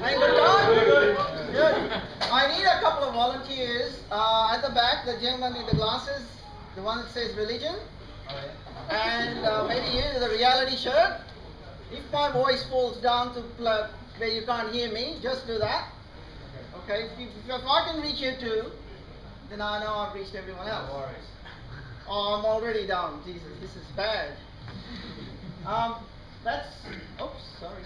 Hey, good time? Good. I need a couple of volunteers. At the back, the gentleman with the glasses, the one that says religion. And maybe you, the reality shirt. If my voice falls down to where you can't hear me, just do that. Okay, if I can reach you too, then I know I've reached everyone else. Oh, I'm already down. Jesus, this is bad. Oops, sorry.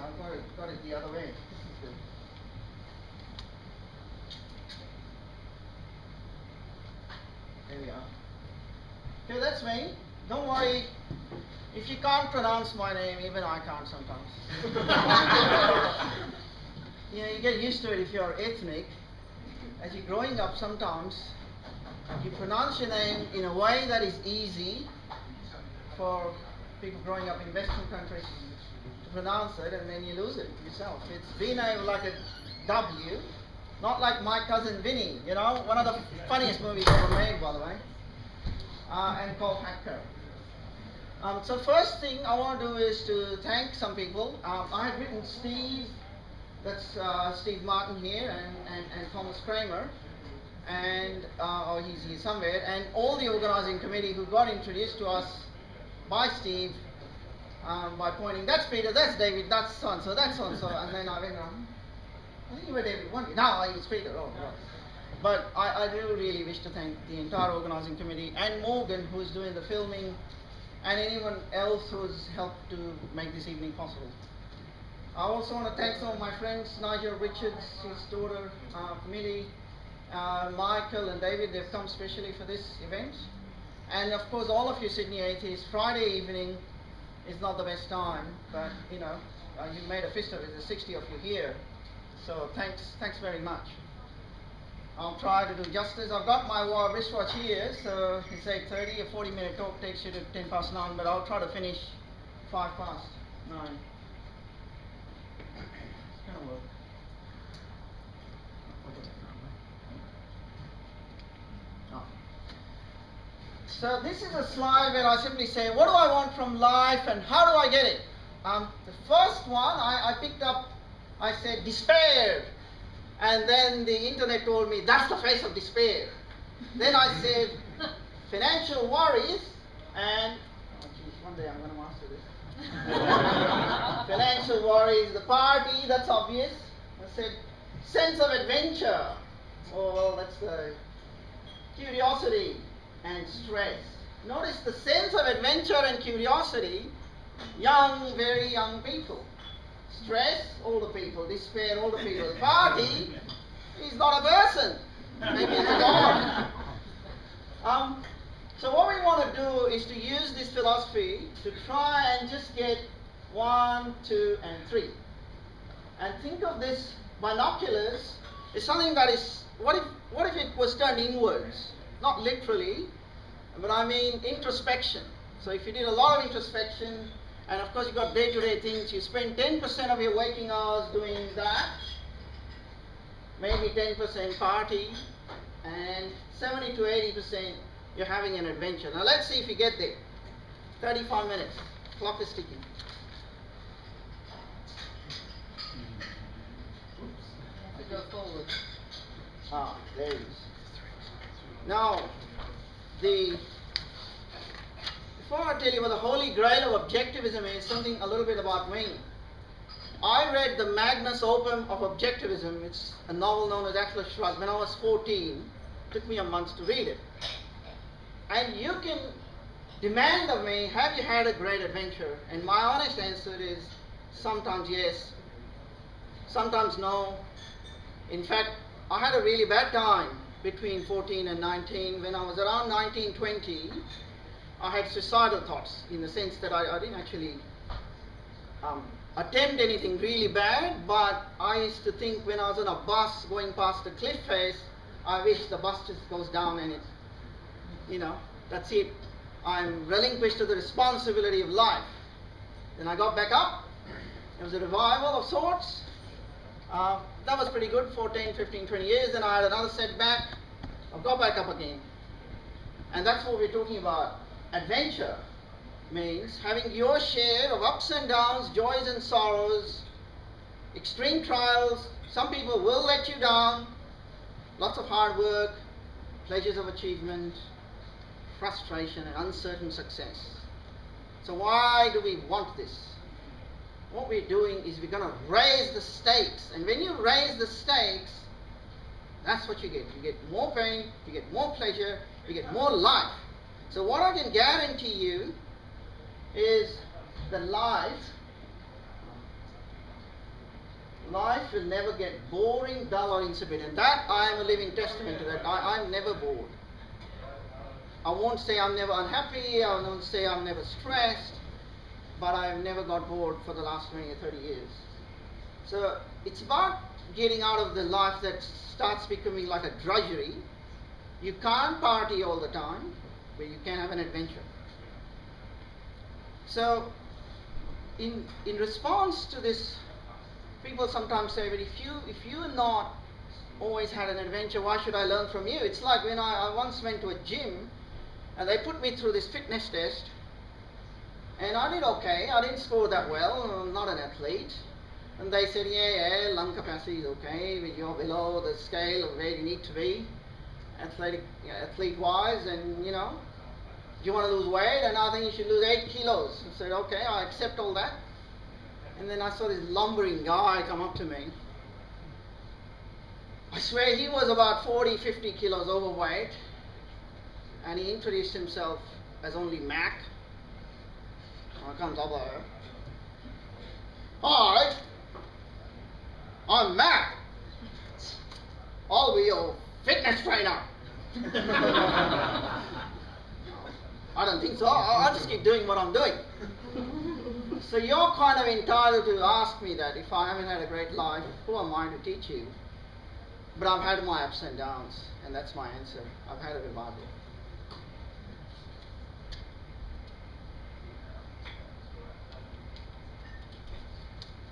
I've got it the other way. This is good. There we are. Okay, that's me. Don't worry. If you can't pronounce my name, even I can't sometimes. You get used to it if you're ethnic. As you're growing up, sometimes you pronounce your name in a way that is easy for people growing up in Western countries to pronounce it, and then you lose it yourself. It's Vinay like a W, not like my cousin Vinny, one of the funniest movies ever made, by the way, and Kolhatkar. So first thing I want to do is to thank some people. I had written Steve, that's Steve Martin here, and Thomas Kramer, and he's here somewhere, and all the organizing committee who got introduced to us by Steve by pointing, that's Peter, that's David, that's so-and-so, that's so-and-so, and then I went around, I think you were David one day. No, it's Peter, oh, right. But I do really wish to thank the entire organizing committee and Morgan, who's doing the filming, and anyone else who's helped to make this evening possible. I also want to thank some of my friends, Nigel Richards, his daughter, Millie, Michael and David. They've come specially for this event. And of course all of you Sydney Atheists, Friday evening is not the best time, but you made a fist of it. There's 60 of you here. So thanks very much. I'll try to do justice. I've got my wristwatch here, so it's 8:30. A 40-minute talk takes you to 9:10, but I'll try to finish 9:05. It's gonna work. Oh. So this is a slide where I simply say, what do I want from life and how do I get it? The first one I picked up, I said despair. And then the internet told me, that's the face of despair. Then I said, financial worries, and, oh geez, one day I'm going to master this. Financial worries, the party, that's obvious. I said, sense of adventure. Oh, well, that's the curiosity and stress. Notice the sense of adventure and curiosity, young, very young people. Stress, older people. Despair, older people. Party is not a person. Maybe it's a dog. So what we want to do is to use this philosophy to try and just get 1, 2, and 3. And think of this binoculars as something that is, what if it was turned inwards? Not literally, but I mean introspection. So if you did a lot of introspection, and of course you've got day-to-day things, you spend 10% of your waking hours doing that, maybe 10% party, and 70 to 80% you're having an adventure. Now let's see if you get there. 35 minutes, clock is ticking. Oops, I go forward. Ah, there it is. Now, before I tell you what the holy grail of objectivism is, something a little bit about me. I read the Magnus Opum of Objectivism. It's a novel known as Atlas Shrugged when I was 14. It took me a month to read it. And you can demand of me, have you had a great adventure? And my honest answer is sometimes yes, sometimes no. In fact, I had a really bad time between 14 and 19. When I was around 19, 20, I had suicidal thoughts, in the sense that I didn't actually attempt anything really bad, but I used to think when I was on a bus going past a cliff face, I wish the bus just goes down and it, that's it. I'm relinquished to the responsibility of life. Then I got back up. It was a revival of sorts. That was pretty good, 14, 15, 20 years. Then I had another setback. I got back up again. And that's what we're talking about. Adventure. means having your share of ups and downs, joys and sorrows, extreme trials. Some people will let you down, lots of hard work, pleasures of achievement, frustration and uncertain success. So why do we want this? What we're doing is we're going to raise the stakes, and when you raise the stakes, that's what you get. You get more pain, you get more pleasure, you get more life. So what I can guarantee you is that life will never get boring, dull or insipid. And that, I am a living testament to that. I'm never bored. I won't say I'm never unhappy, I won't say I'm never stressed, but I've never got bored for the last 20 or 30 years. So it's about getting out of the life that starts becoming like a drudgery. You can't party all the time, but you can have an adventure. So in response to this, people sometimes say, but if you are not always had an adventure, why should I learn from you? It's like when I once went to a gym and they put me through this fitness test, and I did okay. I didn't score that well. I'm not an athlete. And they said, yeah, lung capacity is okay, but you're below the scale of where you need to be, athlete-wise, and you know, you want to lose weight, and I think you should lose 8 kilos. I said, okay, I accept all that. And then I saw this lumbering guy come up to me. I swear he was about 40, 50 kilos overweight, and he introduced himself as only Mac. I comes up there. Hi, I'm Mac. I'll be your fitness trainer. I don't think so. I'll just keep doing what I'm doing. So you're kind of entitled to ask me that. If I haven't had a great life, who am I to teach you? But I've had my ups and downs, and that's my answer. I've had a revival.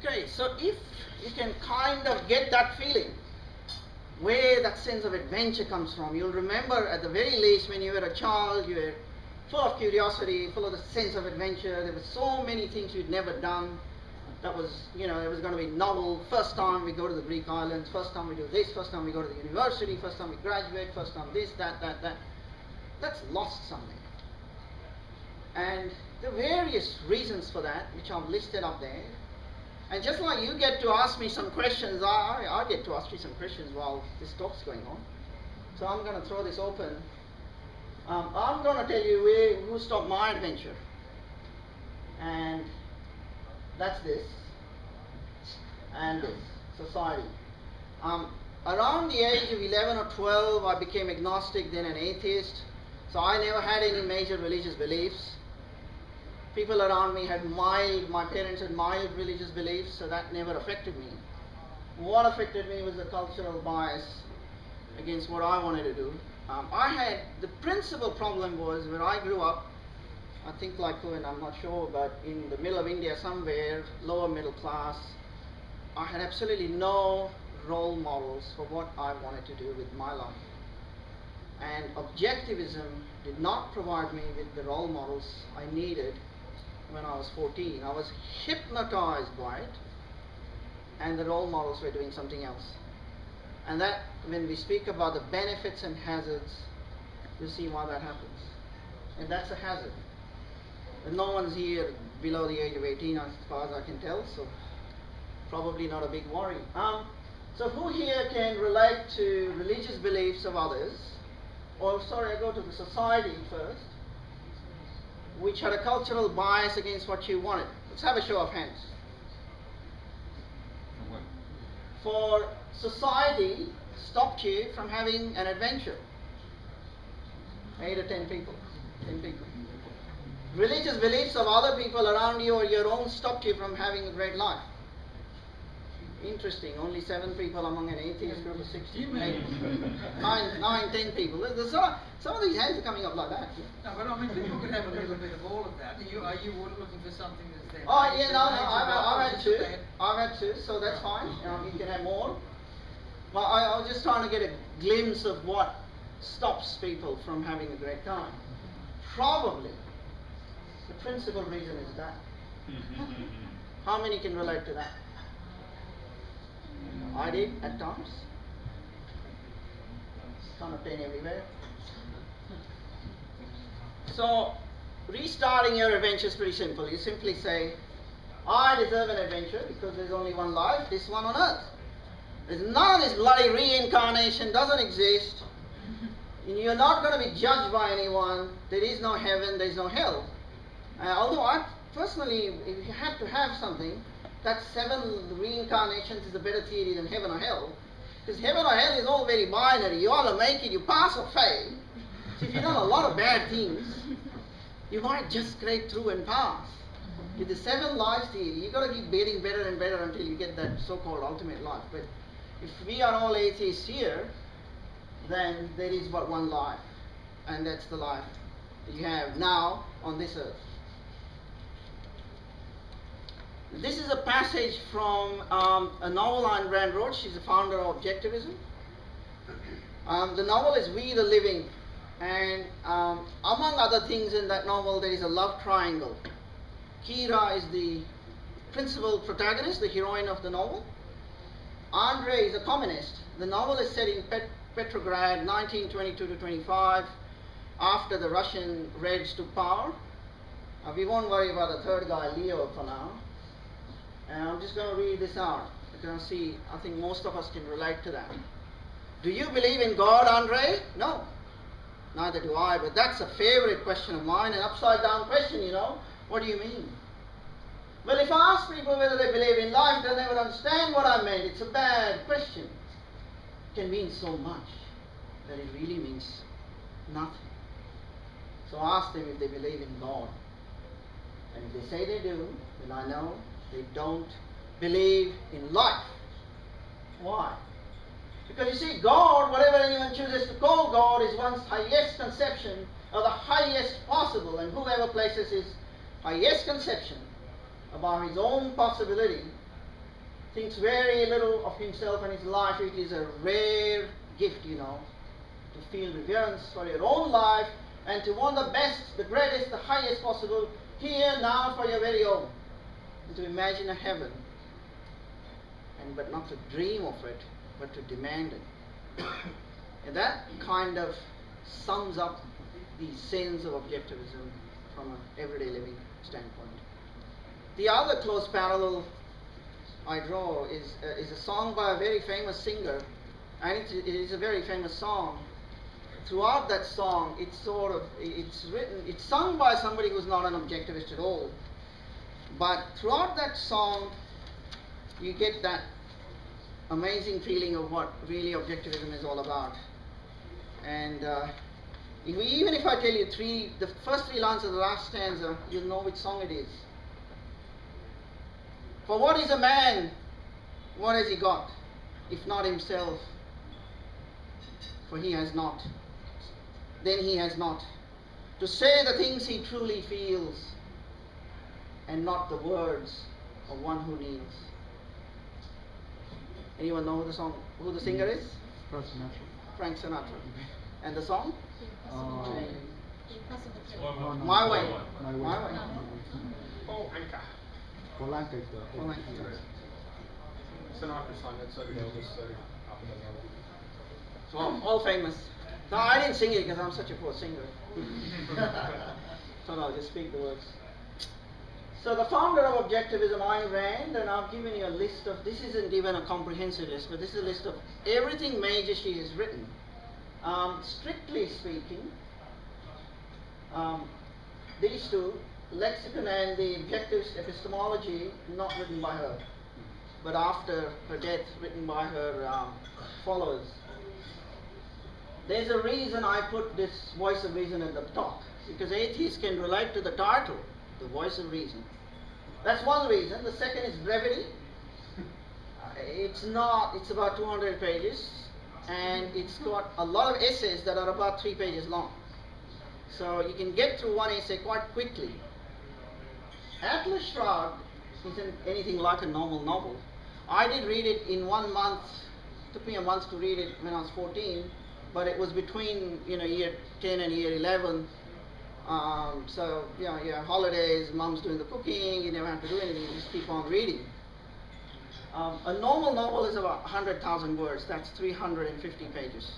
Okay, so if you can kind of get that feeling, where that sense of adventure comes from, you'll remember at the very least when you were a child, you were full of curiosity, full of the sense of adventure. There were so many things you'd never done. That was, you know, it was going to be novel. First time we go to the Greek islands, first time we do this, first time we go to the university, first time we graduate, first time this, that. That's lost something. And there are various reasons for that, which I've listed up there. And just like you get to ask me some questions, I get to ask you some questions while this talk's going on. So I'm going to throw this open. I'm going to tell you who stopped my adventure. And that's this. And this. Society. Around the age of 11 or 12, I became agnostic, then an atheist. So I never had any major religious beliefs. People around me had my parents had mild religious beliefs, so that never affected me. What affected me was the cultural bias against what I wanted to do. The principal problem was where I grew up, I think like Cohen, I'm not sure, but in the middle of India somewhere, lower middle class, I had absolutely no role models for what I wanted to do with my life. And Objectivism did not provide me with the role models I needed when I was 14. I was hypnotized by it, and the role models were doing something else. And that, when we speak about the benefits and hazards, you see why that happens. And that's a hazard. And no one's here below the age of 18 as far as I can tell, so probably not a big worry. So who here can relate to religious beliefs of others? Or sorry, I go to the society first, which had a cultural bias against what you wanted. Let's have a show of hands. For society stopped you from having an adventure. 8 or 10 people. 10 people. Religious beliefs of other people around you or your own stopped you from having a great life. Interesting, only 7 people among an atheist group of 16. 9, 10 people. Some of these hands are coming up like that. No, but I mean, people could have a little bit of all of that. Are you looking for something that's there? Oh, yeah, no, I've had 2. I've had 2, so that's fine. You can have more. But I was just trying to get a glimpse of what stops people from having a great time. Probably, the principal reason is that? How many can relate to that? I did at times. Can't obtain everywhere. So, restarting your adventure is pretty simple. You simply say, I deserve an adventure because there's only one life, this one on earth. There's none of this bloody reincarnation, doesn't exist. You're not going to be judged by anyone. There is no heaven, there is no hell. Although I personally, if you had to have something, that 7 reincarnations is a better theory than heaven or hell. Because heaven or hell is all very binary. You either make it, you pass or fail. So if you've done a lot of bad things, you might just scrape through and pass. With the 7 lives theory, you've got to keep getting better and better until you get that so-called ultimate life. But if we are all atheists here, then there is but one life. And that's the life that you have now on this earth. This is a passage from a novel Ayn Rand wrote. She's the founder of Objectivism. The novel is We the Living. And among other things in that novel, there is a love triangle. Kira is the principal protagonist, the heroine of the novel. Andrei is a communist. The novel is set in Petrograd, 1922 to 25, after the Russian Reds took power. We won't worry about the third guy, Leo, for now. And I'm just going to read this out. You're going to see, I think most of us can relate to that. Do you believe in God, Andrei? No. Neither do I, but that's a favorite question of mine, an upside down question, you know. What do you mean? Well, if I ask people whether they believe in life, they'll never understand what I meant. It's a bad question. It can mean so much that it really means nothing. So I ask them if they believe in God. And if they say they do, then I know they don't believe in life. Why? Because you see, God, whatever anyone chooses to call God, is one's highest conception, or the highest possible, and whoever places his highest conception about his own possibility thinks very little of himself and his life. It is a rare gift, you know, to feel reverence for your own life and to want the best, the greatest, the highest possible here, now, for your very own. And to imagine a heaven, but not to dream of it, but to demand it. And that kind of sums up the sins of objectivism from an everyday living standpoint. The other close parallel I draw is a song by a very famous singer, and it is a very famous song. Throughout that song, it's sung by somebody who's not an objectivist at all. But throughout that song, you get that amazing feeling of what really objectivism is all about. And even if I tell you the first 3 lines of the last stanza, you'll know which song it is. For what is a man? What has he got, if not himself? For he has not. Then he has not. To say the things he truly feels, and not the words of one who kneels. Anyone know who the singer is? Frank Sinatra. And the song? My Way. My Way. Kolhatkar is the Sinatra song, that's so all famous. No, I didn't sing it because I'm such a poor singer. So I'll just speak the words. So the founder of Objectivism, Ayn Rand, and I've given you a list of, this isn't even a comprehensive list, but this is a list of everything major she has written. Strictly speaking, these two, Lexicon and the Objectivist Epistemology, not written by her, but after her death, written by her followers. There's a reason I put this voice of reason at the top, because atheists can relate to the title, the voice of reason. That's one reason. The second is brevity. It's about 200 pages, and it's got a lot of essays that are about 3 pages long. So you can get through one essay quite quickly. Atlas Shrugged isn't anything like a normal novel. I did read it in 1 month. It took me a month to read it when I was 14, but it was between year 10 and year 11. So you have holidays, mom's doing the cooking, you never have to do anything, you just keep on reading. A normal novel is about 100,000 words, that's 350 pages.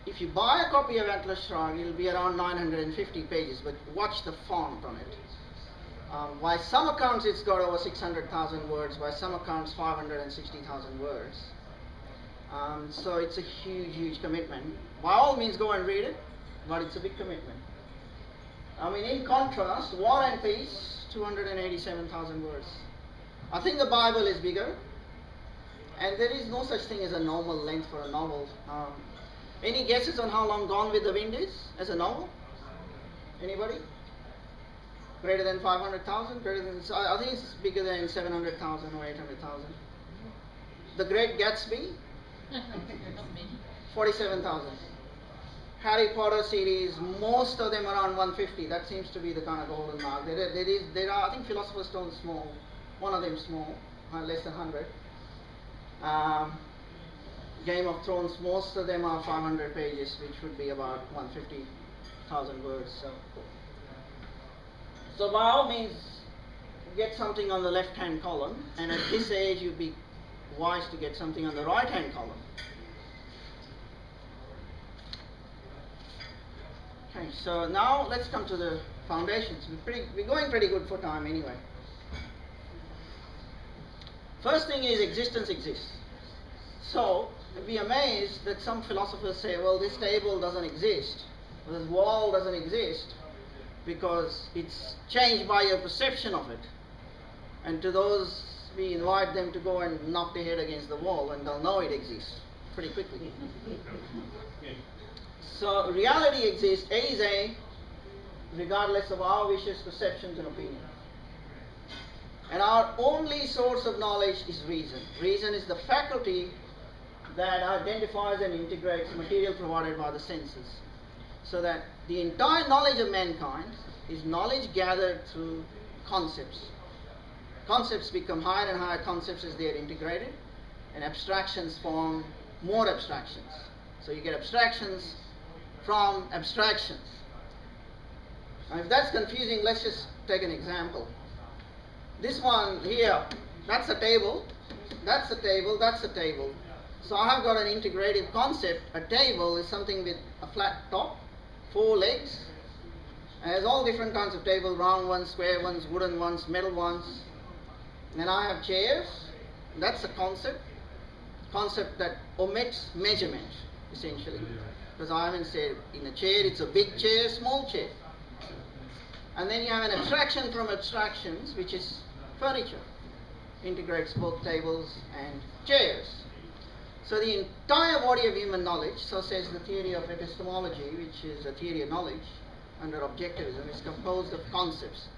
If you buy a copy of Atlas Shrugged, it'll be around 950 pages, but watch the font on it. By some accounts it's got over 600,000 words, by some accounts 560,000 words. So it's a huge, huge commitment. By all means go and read it, but it's a big commitment. I mean, in contrast, War and Peace, 287,000 words. I think the Bible is bigger, and there is no such thing as a normal length for a novel. Any guesses on how long Gone with the Wind is as a novel? Anybody? Greater than 500,000? Greater than? I think it's bigger than 700,000 or 800,000. The Great Gatsby? 47,000. Harry Potter series, most of them around 150. That seems to be the kind of golden mark. There are I think Philosopher's Stone small. One of them small, less than 100. Game of Thrones, most of them are 500 pages, which would be about 150,000 words. So by all means, get something on the left-hand column, and at this age, you'd be wise to get something on the right-hand column. Okay, so now let's come to the foundations. We're going pretty good for time anyway. First thing is existence exists. So, be amazed that some philosophers say, well, this table doesn't exist, or this wall doesn't exist, because it's changed by your perception of it. And to those, we invite them to go and knock their head against the wall, and they'll know it exists pretty quickly. So, reality exists. A is A, regardless of our wishes, perceptions, and opinions. And our only source of knowledge is reason. Reason is the faculty that identifies and integrates material provided by the senses. So that the entire knowledge of mankind is knowledge gathered through concepts. Concepts become higher and higher concepts as they are integrated, and abstractions form more abstractions. So you get abstractions from abstractions. Now if that's confusing, let's just take an example. This one here, that's a table, that's a table, that's a table. So I have got an integrated concept. A table is something with a flat top, 4 legs, and there's all different kinds of tables, round ones, square ones, wooden ones, metal ones. And then I have chairs. That's a concept that omits measurement, essentially. Because I haven't said in a chair it's a big chair, small chair. And then you have an abstraction from abstractions, which is furniture. Integrates both tables and chairs. So the entire body of human knowledge, so says the theory of epistemology, which is a theory of knowledge under Objectivism, is composed of concepts.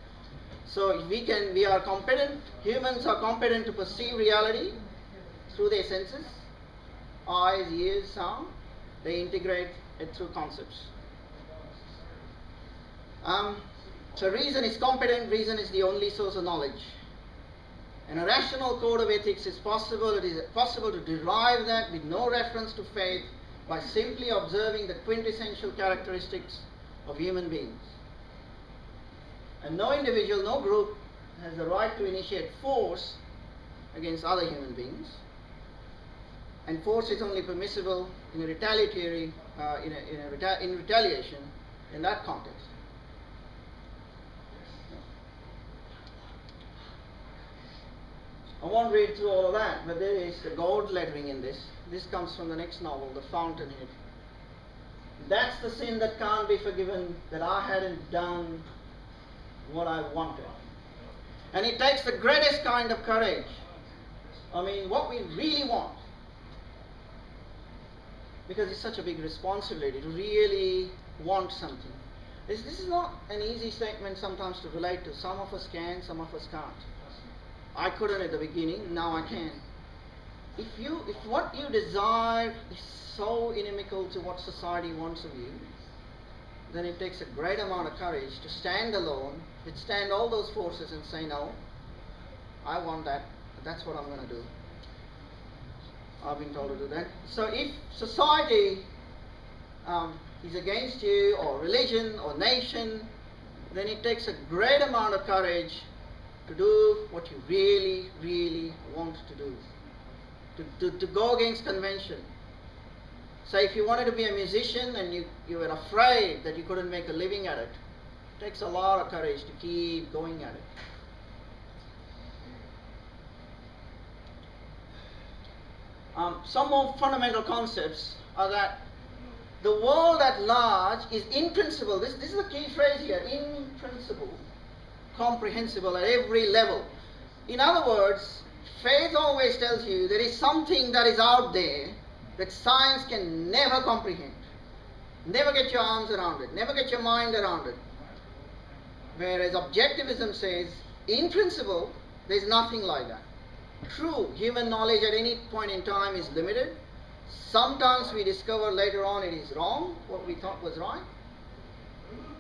So we are competent, humans are competent to perceive reality through their senses, eyes, ears, sound. They integrate it through concepts. So reason is competent, reason is the only source of knowledge. And a rational code of ethics is possible. It is possible to derive that with no reference to faith by simply observing the quintessential characteristics of human beings. And no individual, no group has the right to initiate force against other human beings. And force is only permissible in a retaliatory, in retaliation in that context. I won't read through all of that, but there is the gold lettering in this. This comes from the next novel, The Fountainhead. That's the sin that can't be forgiven, that I hadn't done what I wanted. And it takes the greatest kind of courage. I mean, what we really want. Because it's such a big responsibility to really want something. This is not an easy statement sometimes to relate to. Some of us can, some of us can't. I couldn't at the beginning, now I can. If what you desire is so inimical to what society wants of you, then it takes a great amount of courage to stand alone, withstand all those forces and say, no, I want that, that's what I'm going to do. I've been told to do that. So if society is against you, or religion, or nation, then it takes a great amount of courage to do what you really, really want to do. To go against convention. So if you wanted to be a musician and you were afraid that you couldn't make a living at it, it takes a lot of courage to keep going at it. Some more fundamental concepts are that the world at large is in principle, this is the key phrase here, in principle, comprehensible at every level. In other words, faith always tells you there is something that is out there that science can never comprehend. Never get your arms around it, never get your mind around it. Whereas objectivism says, in principle, there is nothing like that. True, human knowledge at any point in time is limited. Sometimes we discover later on it is wrong, what we thought was right.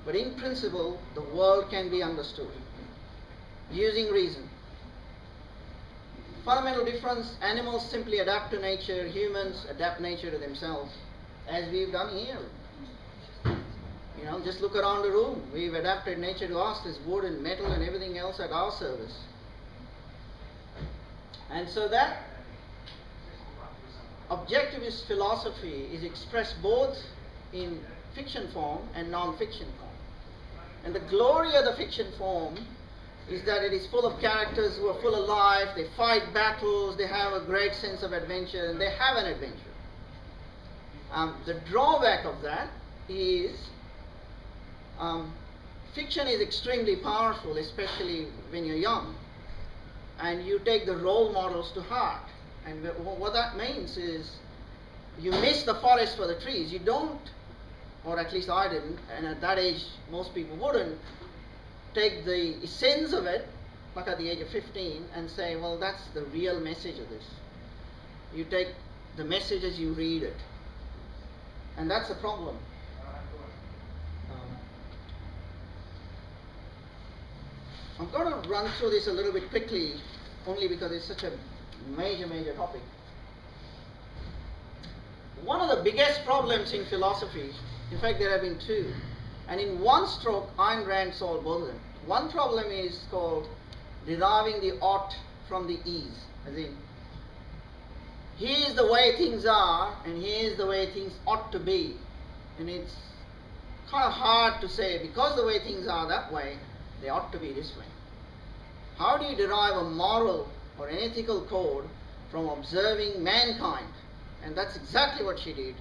But in principle, the world can be understood using reason. Fundamental difference, animals simply adapt to nature, humans adapt nature to themselves, as we've done here. You know, just look around the room. We've adapted nature to us. There's wood and metal and everything else at our service. And so that objectivist philosophy is expressed both in fiction form and non-fiction form. And the glory of the fiction form is that it is full of characters who are full of life, they fight battles, they have a great sense of adventure, and they have an adventure. The drawback of that is fiction is extremely powerful, especially when you're young, and you take the role models to heart. And what that means is you miss the forest for the trees. You don't, or at least I didn't, and at that age most people wouldn't, take the essence of it, like at the age of 15, and say, well, that's the real message of this. You take the message as you read it. And that's a problem. I'm going to run through this a little bit quickly, only because it's such a major topic. One of the biggest problems in philosophy, in fact there have been two, and in one stroke Ayn Rand solved both of them. One problem is called deriving the ought from the is, as in, here's the way things are and here's the way things ought to be. And it's kind of hard to say, because the way things are that way, they ought to be this way. How do you derive a moral or an ethical code from observing mankind? And that's exactly what she did.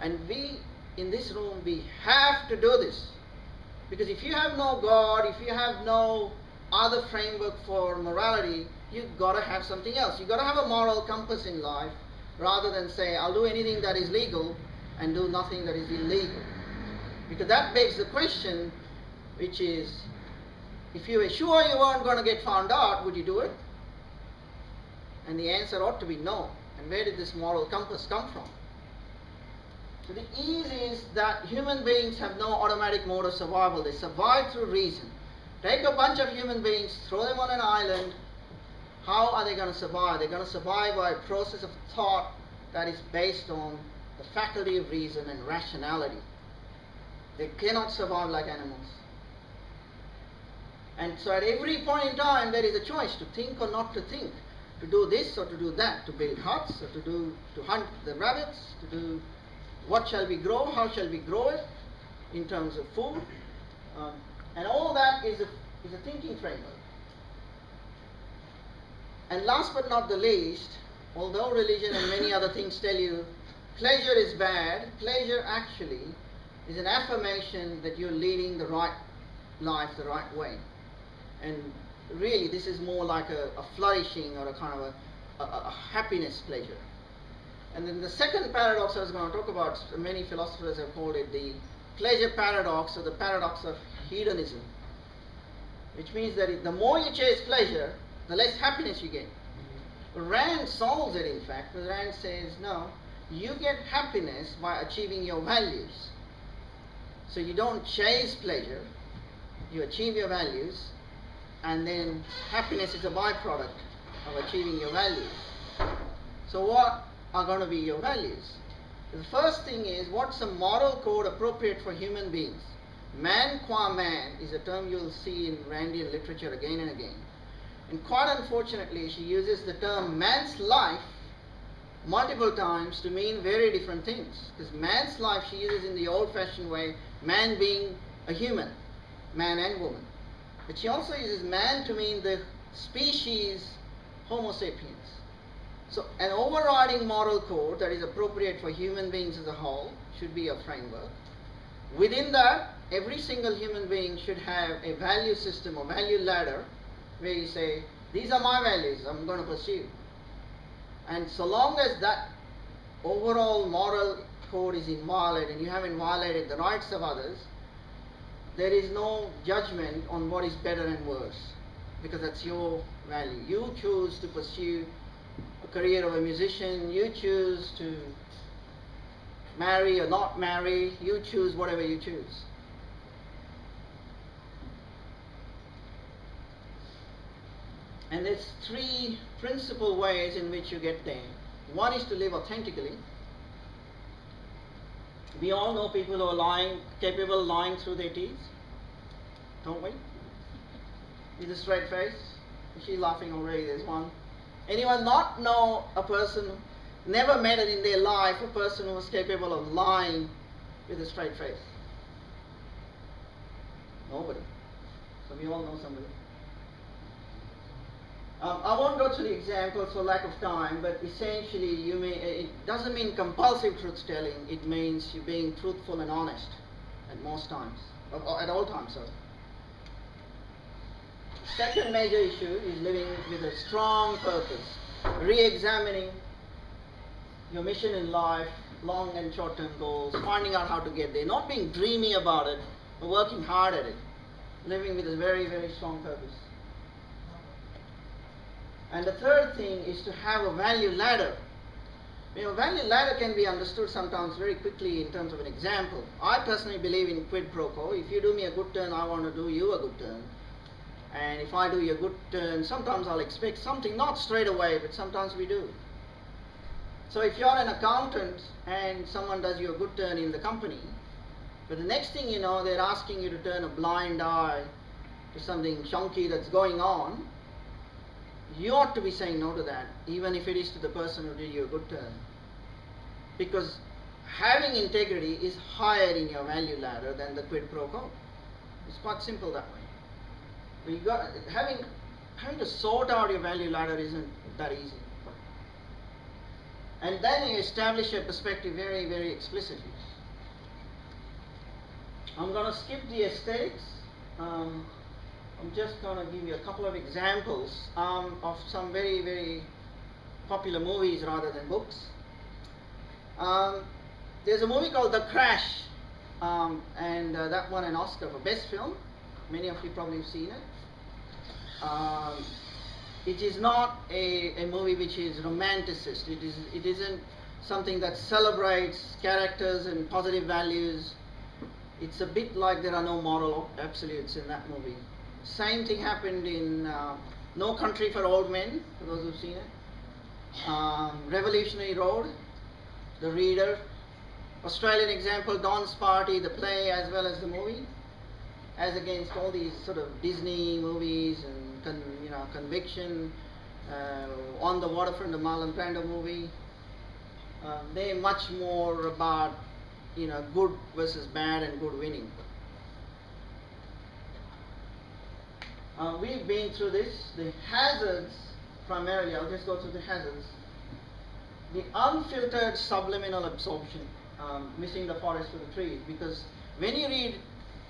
And we, in this room, we have to do this. Because if you have no God, if you have no other framework for morality, you've got to have something else. You've got to have a moral compass in life, rather than say, I'll do anything that is legal and do nothing that is illegal. Because that begs the question, which is, if you were sure you weren't going to get found out, would you do it? And the answer ought to be no. And where did this moral compass come from? So the ease is that human beings have no automatic mode of survival. They survive through reason. Take a bunch of human beings, throw them on an island. How are they going to survive? They're going to survive by a process of thought that is based on the faculty of reason and rationality. They cannot survive like animals. And so at every point in time there is a choice to think or not to think, to do this or to do that, to build huts or to hunt the rabbits, to do what shall we grow, how shall we grow it in terms of food, and all that is a thinking framework. And last but not the least, although religion and many other things tell you pleasure is bad, pleasure actually is an affirmation that you're leading the right life the right way. And really this is more like a flourishing or a kind of a happiness pleasure. And then the second paradox I was going to talk about, many philosophers have called it the pleasure paradox, or the paradox of hedonism, which means that the more you chase pleasure, the less happiness you get. Rand solves it, in fact. Rand says, no, you get happiness by achieving your values. So you don't chase pleasure, you achieve your values, and then happiness is a byproduct of achieving your values. So what are going to be your values? The first thing is, what's a moral code appropriate for human beings? Man qua man is a term you'll see in Randian literature again and again. And quite unfortunately, she uses the term man's life multiple times to mean very different things. Because man's life she uses in the old-fashioned way, man being a human, man and woman. But she also uses man to mean the species Homo sapiens. So an overriding moral code that is appropriate for human beings as a whole should be a framework. Within that, every single human being should have a value system or value ladder where you say, these are my values I'm going to pursue. And so long as that overall moral code is inviolate and you haven't violated the rights of others, there is no judgment on what is better and worse, because that's your value. You choose to pursue a career of a musician, you choose to marry or not marry, you choose whatever you choose. And there's three principal ways in which you get there. One is to live authentically. We all know people who are lying, capable of lying through their teeth, don't we? With a straight face. She's laughing already, there's one. Anyone not know a person, never met it in their life, a person who was capable of lying with a straight face? Nobody. So we all know somebody. I won't go through the examples for lack of time, but essentially it doesn't mean compulsive truth telling, it means you being truthful and honest at most times, or at all times. Sorry. Second major issue is living with a strong purpose, re-examining your mission in life, long and short-term goals, finding out how to get there, not being dreamy about it, but working hard at it, living with a very, very strong purpose. And the third thing is to have a value ladder. You know, value ladder can be understood sometimes very quickly in terms of an example. I personally believe in quid pro quo. If you do me a good turn, I want to do you a good turn. And if I do you a good turn, sometimes I'll expect something, not straight away, but sometimes we do. So if you're an accountant and someone does you a good turn in the company, but the next thing you know, they're asking you to turn a blind eye to something chunky that's going on, you ought to be saying no to that, even if it is to the person who did you a good turn. Because having integrity is higher in your value ladder than the quid pro quo. It's quite simple that way. But having to sort out your value ladder isn't that easy. And then you establish your perspective very, very explicitly. I'm going to skip the aesthetics. I'm just going to give you a couple of examples of some very, very popular movies rather than books. There's a movie called The Crash, and that won an Oscar for Best Film. Many of you probably have seen it. It is not a movie which is romanticist. It isn't something that celebrates characters and positive values. It's a bit like there are no moral absolutes in that movie. Same thing happened in No Country for Old Men, for those who've seen it. Revolutionary Road, The Reader. Australian example, Don's Party, the play as well as the movie. As against all these sort of Disney movies and Conviction, On the Waterfront, the Marlon Brando movie. They're much more about good versus bad and good winning. We've been through this. The hazards, primarily, I'll just go through the hazards. The unfiltered subliminal absorption, missing the forest for the trees, because when you read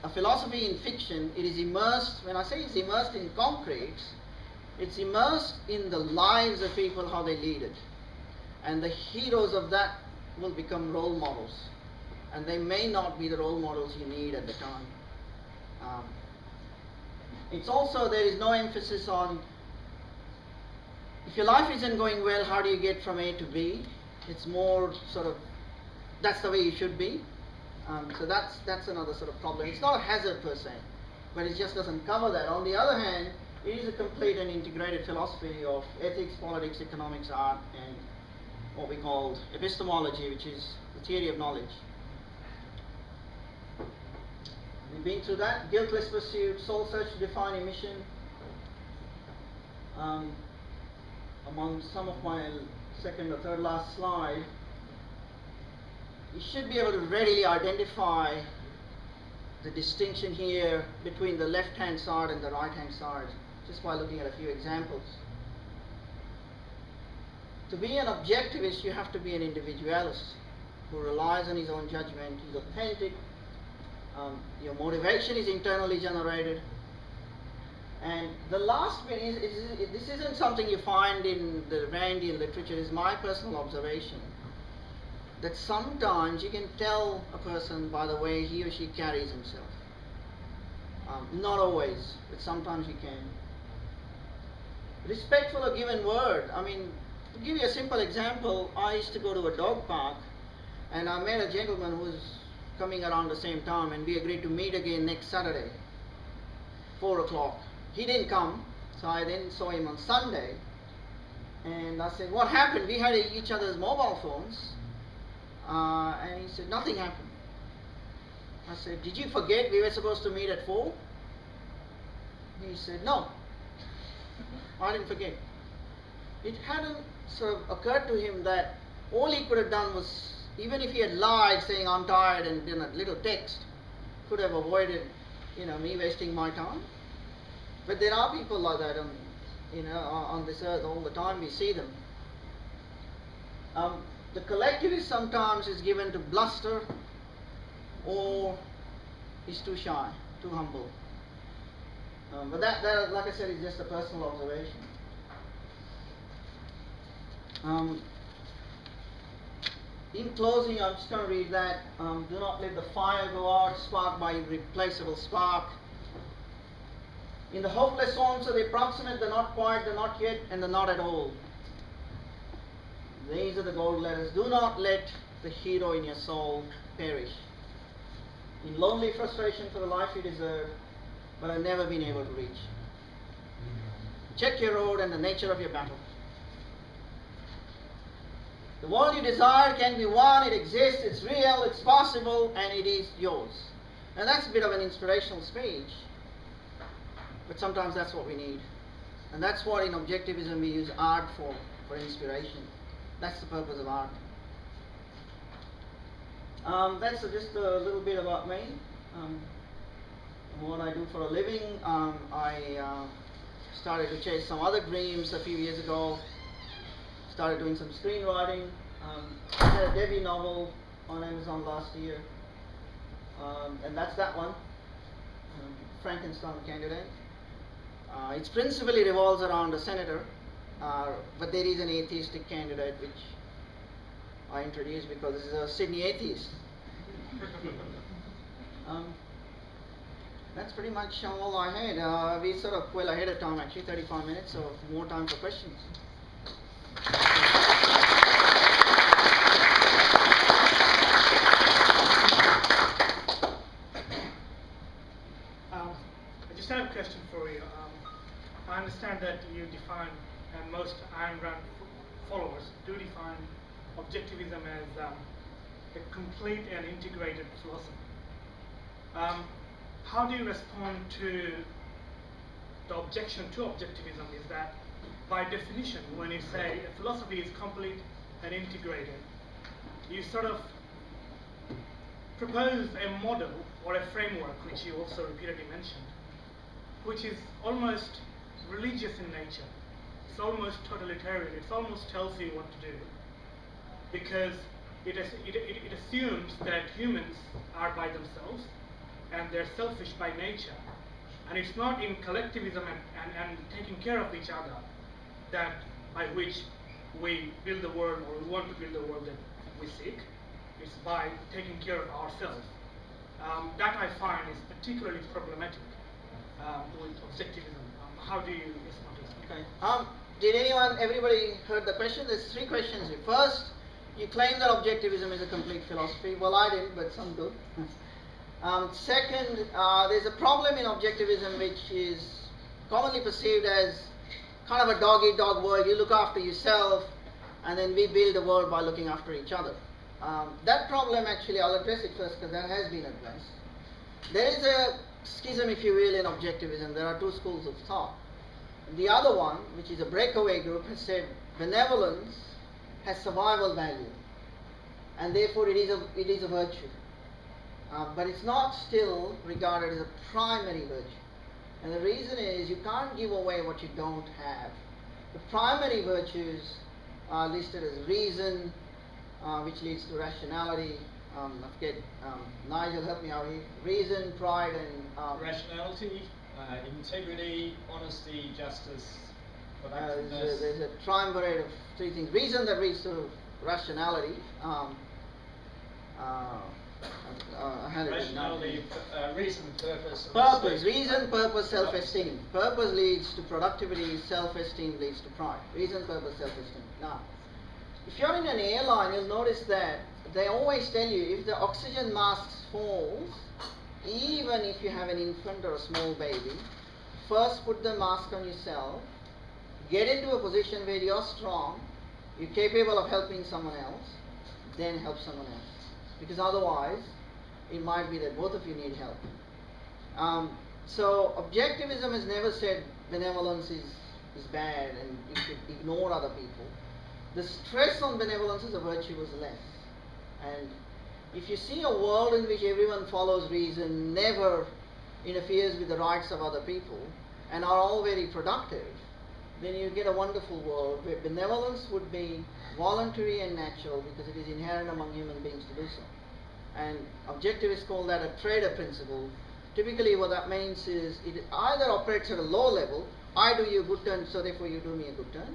a philosophy in fiction, it is immersed, when I say it's immersed in concrete, it's immersed in the lives of people, how they lead it. And the heroes of that will become role models. And they may not be the role models you need at the time. It's also, there is no emphasis on, if your life isn't going well, how do you get from A to B? It's more sort of, that's the way you should be. So that's another sort of problem. It's not a hazard per se, but it just doesn't cover that. On the other hand, it is a complete and integrated philosophy of ethics, politics, economics, art, what we called epistemology, which is the theory of knowledge. We've been through that. Guiltless pursuit, soul search to define a mission. Among some of my second or third last slide, you should be able to readily identify the distinction here between the left-hand side and the right-hand side, just by looking at a few examples. To be an objectivist, you have to be an individualist who relies on his own judgment. He's authentic. Your motivation is internally generated. And the last bit is this isn't something you find in the Randian literature. It's my personal observation that sometimes you can tell a person by the way he or she carries himself. Not always, but sometimes you can. Respect for a given word. I mean, to give you a simple example, I used to go to a dog park and I met a gentleman who was coming around the same time, and we agreed to meet again next Saturday, 4 o'clock. He didn't come, so I then saw him on Sunday, and I said, what happened? We had each other's mobile phones, and he said, nothing happened. I said, did you forget we were supposed to meet at 4? He said, no, I didn't forget. It hadn't sort of occurred to him that all he could have done was, even if he had lied saying I'm tired and in a little text, could have avoided, me wasting my time. But there are people like that on this earth all the time. We see them. The collectivist sometimes is given to bluster, or is too shy, too humble. But that, like I said, is just a personal observation. In closing, I'm just going to read that. Do not let the fire go out, sparked by irreplaceable spark. In the hopeless forms of the approximate, the not quite, the not yet, and the not at all. These are the gold letters. Do not let the hero in your soul perish. In lonely frustration for the life you deserve, but have never been able to reach. Check your road and the nature of your battle. The world you desire can be won, it exists, it's real, it's possible, and it is yours. And that's a bit of an inspirational speech, but sometimes that's what we need. And that's what in Objectivism we use art for inspiration. That's the purpose of art. That's just a little bit about me. What I do for a living. I started to chase some other dreams a few years ago. Started doing some screenwriting. I had a debut novel on Amazon last year, and that's that one, Frankenstein Candidate. It principally revolves around a senator, but there is an atheistic candidate which I introduced because this is a Sydney atheist. That's pretty much all I had. We sort of well ahead of time, actually, 35 minutes, so more time for questions. I just have a question for you. I understand that you define, and most Ayn Rand followers do define Objectivism as a complete and integrated philosophy. How do you respond to the objection to Objectivism is that, by definition, when you say a philosophy is complete and integrated, you sort of propose a model or a framework, which you also repeatedly mentioned, which is almost religious in nature. It's almost totalitarian. It almost tells you what to do, because it assumes that humans are by themselves and they're selfish by nature. And it's not in collectivism and taking care of each other that by which we build the world, or we want to build the world that we seek. It's by taking care of ourselves. That I find is particularly problematic with Objectivism. How do you respond to that? Okay. Did everybody heard the question? There's 3 questions here. First, you claim that Objectivism is a complete philosophy. Well, I didn't, but some do. Second, there's a problem in Objectivism which is commonly perceived as kind of a dog-eat-dog world. You look after yourself, and then we build the world by looking after each other. That problem, actually, I'll address it first because that has been addressed. There is a schism, if you will, in objectivism. There are two schools of thought. The other one, which is a breakaway group, has said benevolence has survival value, and therefore it is a virtue. But it's not still regarded as a primary virtue. And the reason is you can't give away what you don't have. The primary virtues are listed as reason, which leads to rationality. I forget, Nigel, help me out here. Reason, pride, and rationality, integrity, honesty, justice, productiveness. There's a triumvirate of three things. Reason that leads to rationality. Rationality, reason, purpose. Purpose, reason, purpose, self-esteem. Purpose leads to productivity, self-esteem leads to pride. Reason, purpose, self-esteem. Now, if you're in an airline, you'll notice that they always tell you if the oxygen mask falls, even if you have an infant or a small baby, first put the mask on yourself, get into a position where you're strong, you're capable of helping someone else, then help someone else. Because otherwise, it might be that both of you need help. So objectivism has never said benevolence is bad and you should ignore other people. The stress on benevolence as a virtue was less. And if you see a world in which everyone follows reason, never interferes with the rights of other people, and are all very productive, then you get a wonderful world where benevolence would be voluntary and natural because it is inherent among human beings to do so. And objectivists call that a trader principle. Typically what that means is it either operates at a low level, I do you a good turn so therefore you do me a good turn,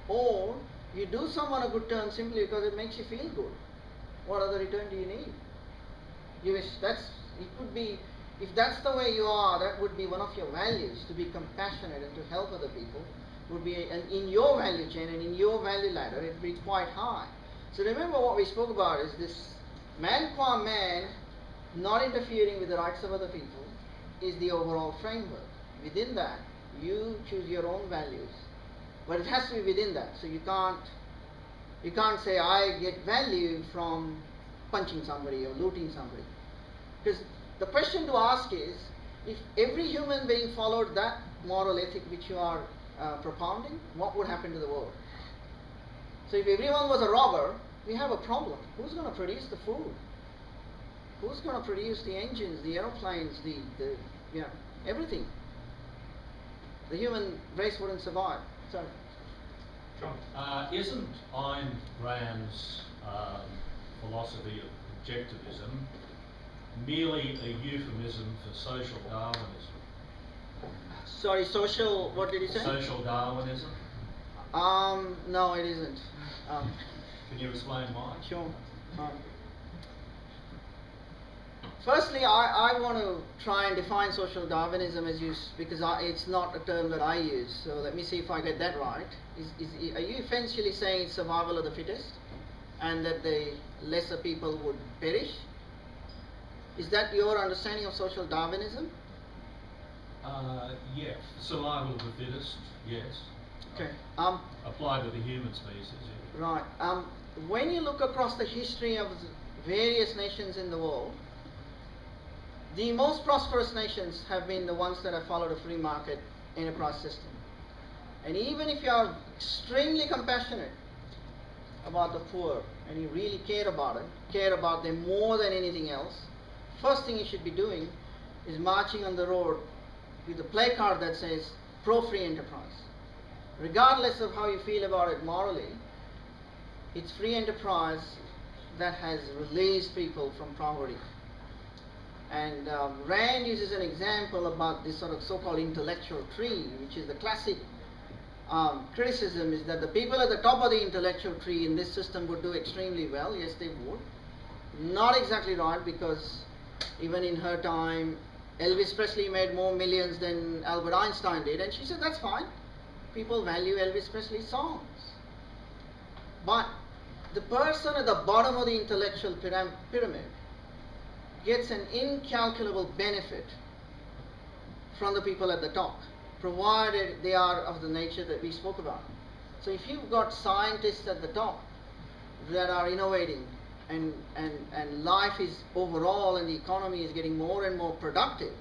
or you do someone a good turn simply because it makes you feel good. What other return do you need? It could be, if that's the way you are, that would be one of your values, to be compassionate and to help other people. Would be in your value chain and in your value ladder, it would be quite high. So remember what we spoke about is this man qua man, not interfering with the rights of other people, is the overall framework. Within that, you choose your own values, but it has to be within that. So you can't say I get value from punching somebody or looting somebody, because the question to ask is, if every human being followed that moral ethic which you are propounding, what would happen to the world? So if everyone was a robber, we have a problem. Who's going to produce the food? Who's going to produce the engines, the aeroplanes, everything? The human race wouldn't survive. Sorry. Isn't Ayn Rand's philosophy of objectivism merely a euphemism for social Darwinism? Sorry, what did you say? Social Darwinism? No, it isn't. Can you explain why? Sure. Firstly, I want to try and define social Darwinism because it's not a term that I use. So let me see if I get that right. Are you essentially saying it's survival of the fittest, and that the lesser people would perish? Is that your understanding of social Darwinism? Yeah, survival of the fittest, yes. Okay. Applied to the human species. Yeah. Right. When you look across the history of various nations in the world, the most prosperous nations have been the ones that have followed a free market enterprise system. And even if you are extremely compassionate about the poor and you really care about them more than anything else, first thing you should be doing is marching on the road with a placard that says pro-free enterprise. Regardless of how you feel about it morally, it's free enterprise that has released people from poverty. And Rand uses an example about this sort of so-called intellectual tree, which is the classic criticism is that the people at the top of the intellectual tree in this system would do extremely well. Yes, they would. Not exactly right, because even in her time, Elvis Presley made more millions than Albert Einstein did, and she said that's fine. People value Elvis Presley's songs. But the person at the bottom of the intellectual pyramid gets an incalculable benefit from the people at the top, provided they are of the nature that we spoke about. So if you've got scientists at the top that are innovating, and life is overall, and the economy is getting more and more productive,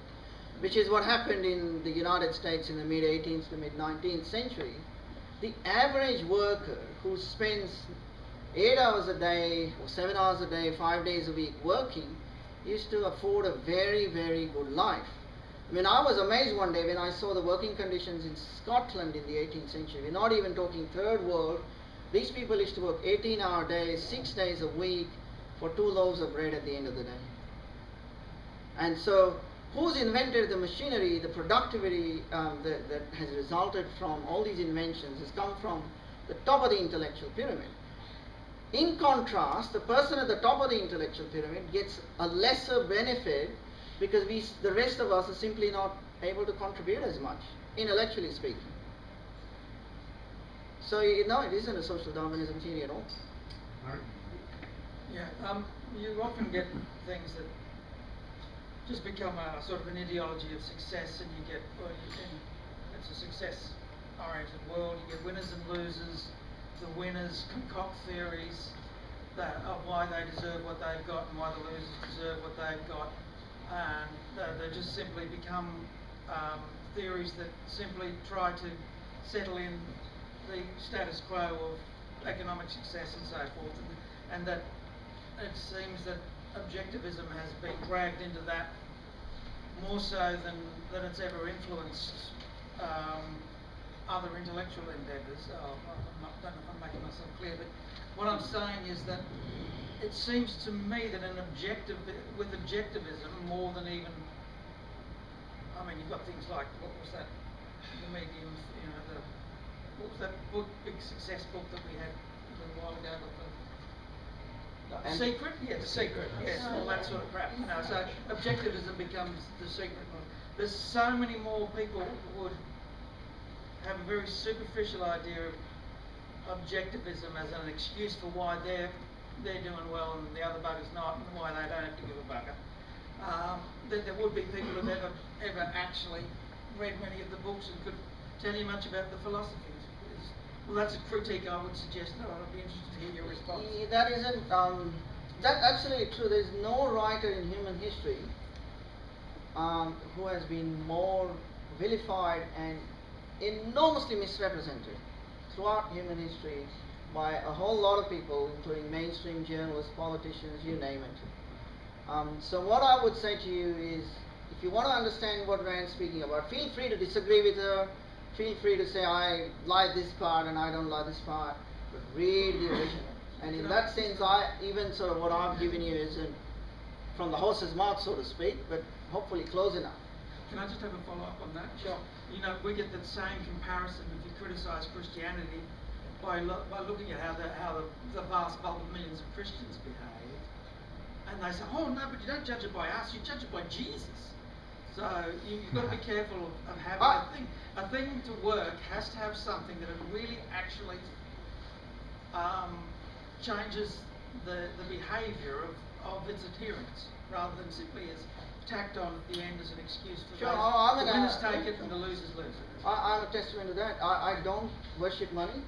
which is what happened in the United States in the mid-18th to mid-19th century, the average worker who spends 8 hours a day or 7 hours a day, 5 days a week working, used to afford a very, very good life. I mean, I was amazed one day when I saw the working conditions in Scotland in the 18th century. We're not even talking third world. These people used to work 18-hour days, 6 days a week for 2 loaves of bread at the end of the day. And so, who's invented the machinery, the productivity that has resulted from all these inventions has come from the top of the intellectual pyramid. In contrast, the person at the top of the intellectual pyramid gets a lesser benefit because the rest of us are simply not able to contribute as much, intellectually speaking. So, no, it isn't a social Darwinism theory at all. Yeah, you often get things that just become a sort of an ideology of success, and you get, it's a success-oriented world. You get winners and losers. The winners concoct theories of why they deserve what they've got and why the losers deserve what they've got, and they just simply become theories that simply try to settle in the status quo of economic success and so forth, and that it seems that objectivism has been dragged into that more so than it's ever influenced other intellectual endeavours. I don't know if I'm making myself clear, but what I'm saying is that it seems to me that with objectivism, more than even, I mean, you've got things like, what was that, the medium, what was that book, big success book that we had a little while ago? The Secret? Yeah, The Secret. Yes, all that sort of crap. So objectivism becomes The Secret. There's so many more people who would have a very superficial idea of objectivism as an excuse for why they're doing well and the other bugger's not, and why they don't have to give a bugger. That there would be people who've ever actually read many of the books and could tell you much about the philosophies. Well, that's a critique I would suggest. No, I'd be interested to hear your response. That isn't, that's absolutely true. There's no writer in human history who has been more vilified and enormously misrepresented throughout human history by a whole lot of people, including mainstream journalists, politicians, you name it. So what I would say to you is, if you want to understand what Rand's speaking about, feel free to disagree with her. Feel free to say, I like this part and I don't like this part, but read the original. And in that sense, even sort of what I've given you is from the horse's mouth, so to speak, but hopefully close enough. Can I just have a follow-up on that? Sure. You know, we get that same comparison if you criticise Christianity by looking at how the vast bulk of millions of Christians behave. And they say, oh no, but you don't judge it by us, you judge it by Jesus. So you've got to be careful of having a thing to work has to have something that it really actually changes the behaviour of its adherents, rather than simply as tacked on at the end as an excuse for Sure, those. The winners take it and the losers lose it. I'm a testament to that. I don't worship money,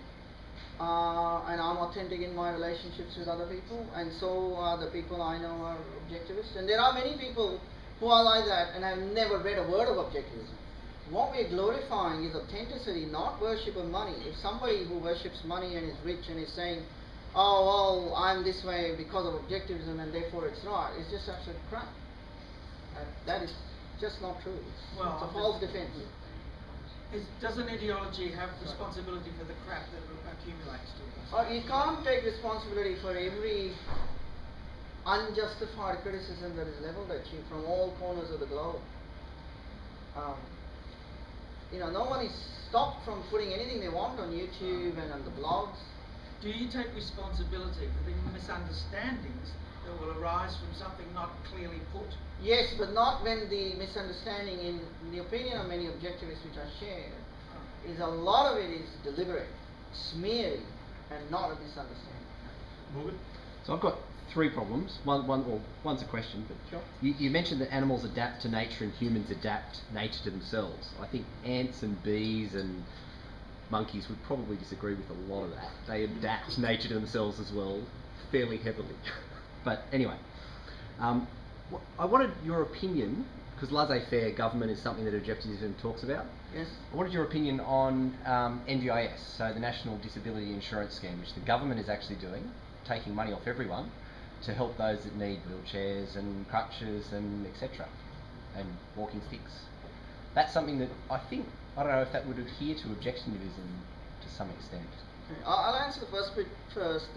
and I'm authentic in my relationships with other people, and so are the people I know are objectivists. And there are many people who are like that, and I've never read a word of objectivism. What we're glorifying is authenticity, not worship of money. If somebody who worships money and is rich and is saying, oh, well, I'm this way because of objectivism and therefore it's right, it's just absolute crap. That is just not true. It's a false defense. Does an ideology have responsibility for the crap that accumulates to us? You can't take responsibility for every unjustified criticism that is leveled at you from all corners of the globe. No one is stopped from putting anything they want on YouTube and on the blogs. Do you take responsibility for the misunderstandings that will arise from something not clearly put? Yes, but not when the misunderstanding, in the opinion of many objectivists which I share, is a lot of it is deliberate, smearing, and not a misunderstanding. Morgan? So I've got 3 problems. One's a question, but sure. You mentioned that animals adapt to nature and humans adapt nature to themselves. I think ants and bees and monkeys would probably disagree with a lot of that. They adapt nature to themselves as well, fairly heavily. But anyway, I wanted your opinion, because laissez-faire government is something that Objectivism talks about. Yes. I wanted your opinion on NDIS, so the National Disability Insurance Scheme, which the government is actually doing, taking money off everyone to help those that need wheelchairs and crutches and etc. and walking sticks. That's something that I don't know if that would adhere to Objectivism to some extent. Okay. I'll answer the first bit first.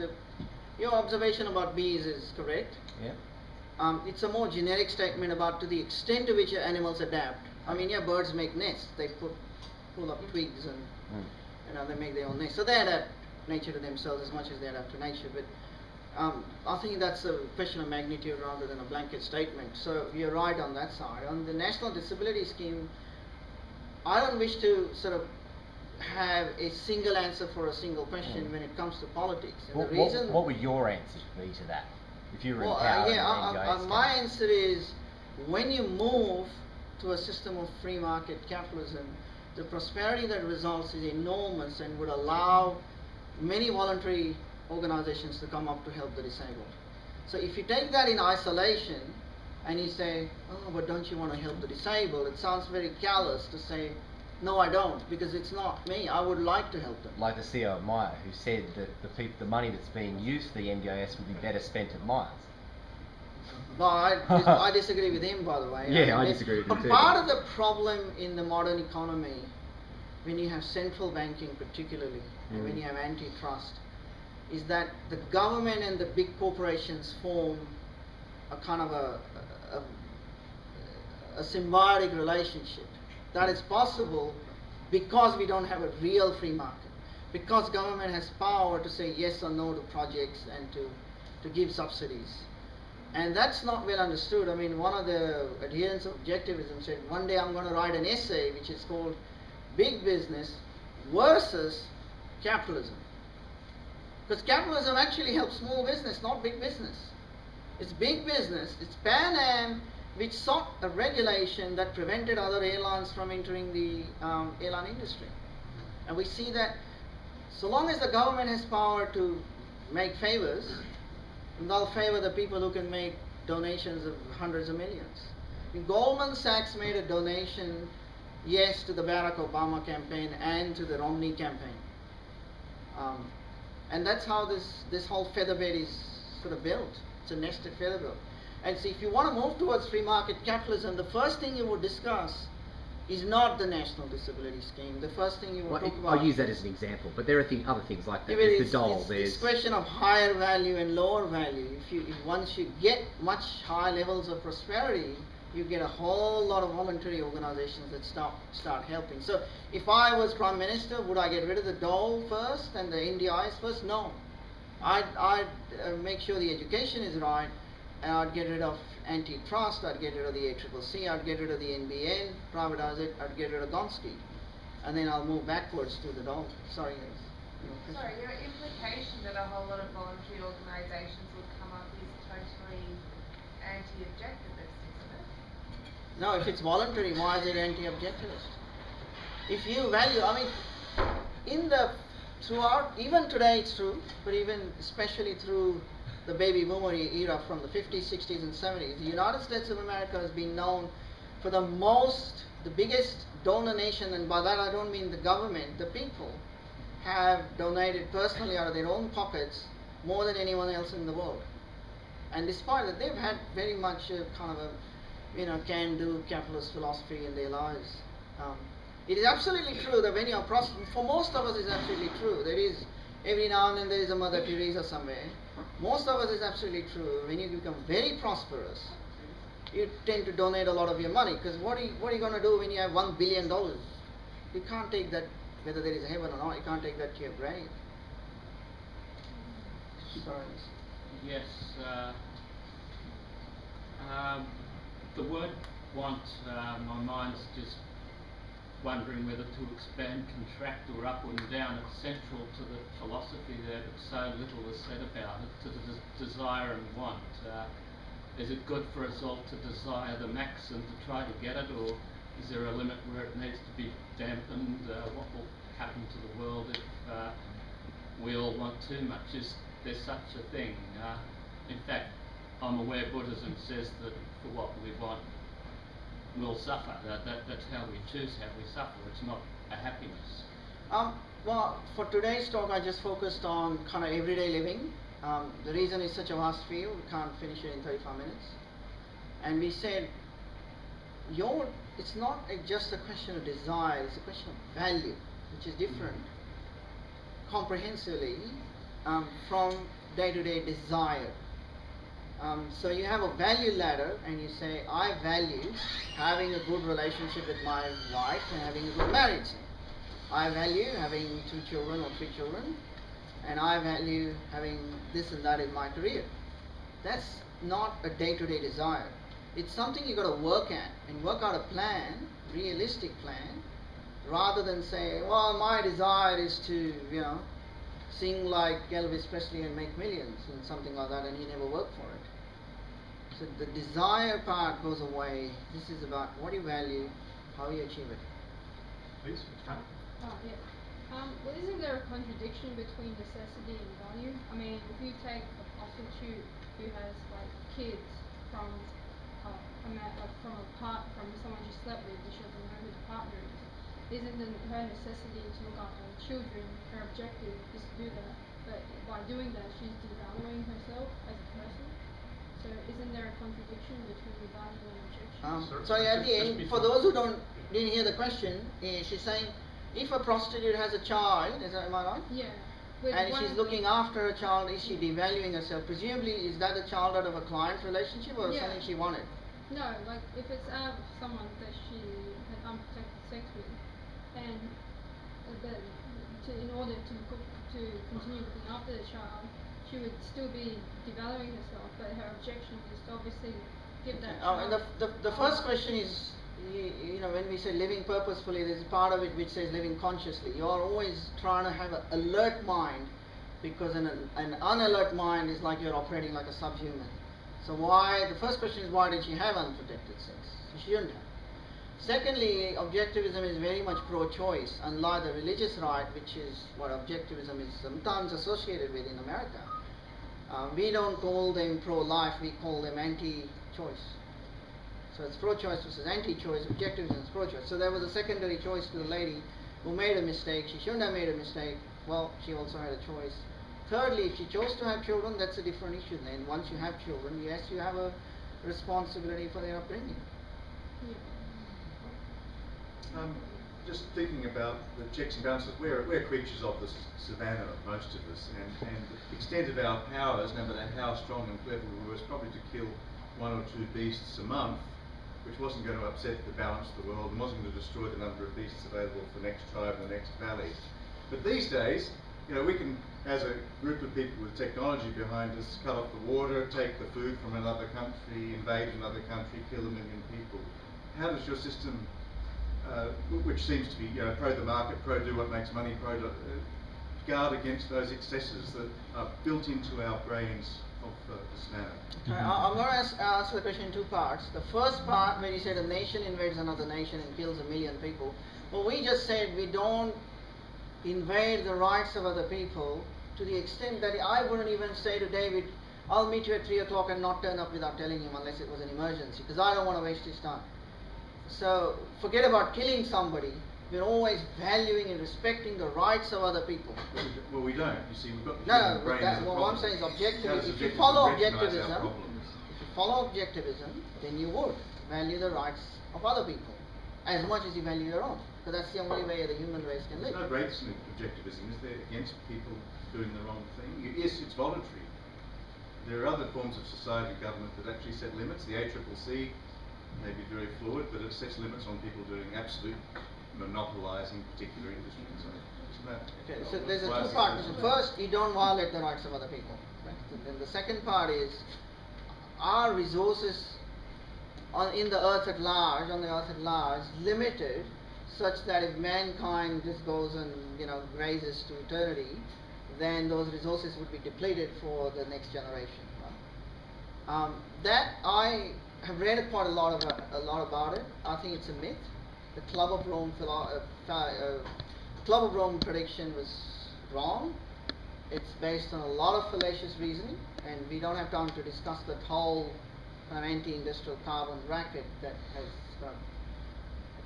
Your observation about bees is correct. Yeah. It's a more generic statement about to the extent to which animals adapt. I mean, yeah, birds make nests. They pull up twigs and they make their own nests. So they adapt nature to themselves as much as they adapt to nature. But I think that's a question of magnitude rather than a blanket statement. So you're right on that side. On the National Disability Scheme, I don't wish to sort of have a single answer for a single question when it comes to politics. And the reason what would your answers be to that? If you were empowered my answer is, when you move to a system of free market capitalism, the prosperity that results is enormous and would allow many voluntary organizations to come up to help the disabled. So if you take that in isolation and you say, oh, but don't you want to help the disabled, it sounds very callous to say, no, I don't, because it's not me. I would like to help them. Like the CEO of Myer, who said that the money that's being used for the NDIS would be better spent at Myers. No, I disagree with him, by the way. Yeah, I disagree with him too. But part of the problem in the modern economy, when you have central banking particularly, and when you have antitrust, is that the government and the big corporations form a kind of a symbiotic relationship. That is possible because we don't have a real free market, because government has power to say yes or no to projects and to give subsidies. And that's not well understood. I mean, one of the adherents of Objectivism said, one day I'm going to write an essay which is called Big Business versus Capitalism. Because capitalism actually helps small business, not big business. It's big business, it's Pan Am, which sought a regulation that prevented other airlines from entering the airline industry. And we see that so long as the government has power to make favors, they'll favor the people who can make donations of hundreds of millions. Goldman Sachs made a donation, yes, to the Barack Obama campaign and to the Romney campaign. And that's how this whole featherbed is sort of built. It's a nested featherbed. And so if you want to move towards free market capitalism, the first thing you would discuss is not the National Disability Scheme. The first thing you would talk about... I'll use that as an example, but there are other things like that. There's the dole. It's question of higher value and lower value. Once you get much higher levels of prosperity, you get a whole lot of voluntary organizations that start helping. So if I was Prime Minister, would I get rid of the dole first and the NDIS first? No. I'd make sure the education is right, and I'd get rid of antitrust, I'd get rid of the ACCC, I'd get rid of the NBN, privatize it, I'd get rid of Gonski. And then I'll move backwards to the dole. Sorry, yes. Sorry, your implication that a whole lot of voluntary organisations would come up is totally anti-objectivist, isn't it? No, if it's voluntary, why is it anti-objectivist? If you value, I mean, throughout, even today it's true, but even especially through the baby boomer era from the 50s, 60s and 70s, the United States of America has been known for the biggest donor nation, and by that I don't mean the government, the people have donated personally out of their own pockets more than anyone else in the world. And despite that, they've had very much a kind of a can-do capitalist philosophy in their lives. It is absolutely true that when you're for most of us it's absolutely true. There is, every now and then there is a Mother Teresa somewhere. Most of us is absolutely true. When you become very prosperous, you tend to donate a lot of your money, because what are you going to do when you have $1 billion? You can't take that, whether there is a heaven or not, you can't take that to your grave. Sorry. Yes. The word want, my mind's just wondering whether to expand, contract or up or down. It's central to the philosophy there, but so little is said about it, to the desire and want. Is it good for us all to desire the max and to try to get it, or is there a limit where it needs to be dampened? What will happen to the world if we all want too much? Is there such a thing? In fact, I'm aware Buddhism says that for what we want, we'll suffer. That's how we choose how we suffer. It's not a happiness. Well, for today's talk, I just focused on kind of everyday living. The reason it's such a vast field, we can't finish it in 35 minutes. And we said, it's not just a question of desire, it's a question of value, which is different comprehensively from day-to-day desire. So you have a value ladder and you say, I value having a good relationship with my wife and having a good marriage. I value having 2 children or 3 children, and I value having this and that in my career. That's not a day-to-day desire. It's something you've got to work at and work out a plan, realistic plan, rather than say, well, my desire is to, sing like Elvis Presley and make millions and something like that, and he never worked for it. So the desire part goes away. This is about what you value, how you achieve it. Please, Karen. Oh, yeah. Well, isn't there a contradiction between necessity and value? I mean, if you take a prostitute who has like kids from from someone she slept with, she doesn't know who the partner is. Isn't her necessity to look after her children, her objective is to do that, but by doing that she's devaluing herself as a person? So isn't there a contradiction between the value and objection? So at the end, for those who didn't hear the question, she's saying, if a prostitute has a child, am I right? Yeah. And she's looking after her child, is she devaluing herself? Presumably, is that a child out of a client relationship or something she wanted? No, like if it's out of someone that she had unprotected sex with, and in order to continue looking after the child, she would still be devaluing herself, but her objection is to obviously give that child. And the first question is, when we say living purposefully, there's a part of it which says living consciously. You are always trying to have an alert mind, because an unalert mind is like you're operating like a subhuman. So the first question is, why did she have unprotected sex? She shouldn't have. Secondly, objectivism is very much pro-choice, unlike the religious right, which is what objectivism is sometimes associated with in America. We don't call them pro-life, we call them anti-choice. So it's pro-choice versus anti-choice. Objectivism is pro-choice. So there was a secondary choice to the lady who made a mistake. She shouldn't have made a mistake. Well, she also had a choice. Thirdly, if she chose to have children, that's a different issue. Then once you have children, yes, you have a responsibility for their upbringing. Just thinking about the checks and balances, we're creatures of the savannah, most of us, and the extent of our powers, no matter how strong and clever we were, was probably to kill 1 or 2 beasts a month, which wasn't going to upset the balance of the world and wasn't going to destroy the number of beasts available for the next tribe and the next valley. But these days, we can, as a group of people with technology behind us, cut off the water, take the food from another country, invade another country, kill 1 million people. How does your system, which seems to be pro the market, pro do what makes money, pro guard against those excesses that are built into our brains of the savannah? Okay, I'm going to answer the question in 2 parts. The first part, where you said a nation invades another nation and kills 1 million people. Well, we just said we don't invade the rights of other people to the extent that I wouldn't even say to David, I'll meet you at 3 o'clock and not turn up without telling him unless it was an emergency, because I don't want to waste his time. So forget about killing somebody. We're always valuing and respecting the rights of other people. Well, we don't. You see, we've got the No, brain as a what I'm problem. saying is objectivism. If you Objectivism follow recognise our objectivism, problems? then you would value the rights of other people as much as you value your own. Because that's the only way the human race can live. There's no breaks in objectivism, is there, against people doing the wrong thing? Yes, it's voluntary. There are other forms of society and government that actually set limits. The ACCC may be very fluid, but it sets limits on people doing absolute monopolising particular industries. Okay, so there's a 2 parts. First, you don't violate the rights of other people. Right? Then the second part is, our resources on the earth at large, limited, such that if mankind just goes and grazes to eternity, then those resources would be depleted for the next generation. Right? That I have read quite a lot about it. I think it's a myth. The Club of Rome global warming prediction was wrong. It's based on a lot of fallacious reasoning, and we don't have time to discuss that whole kind of anti-industrial carbon racket that has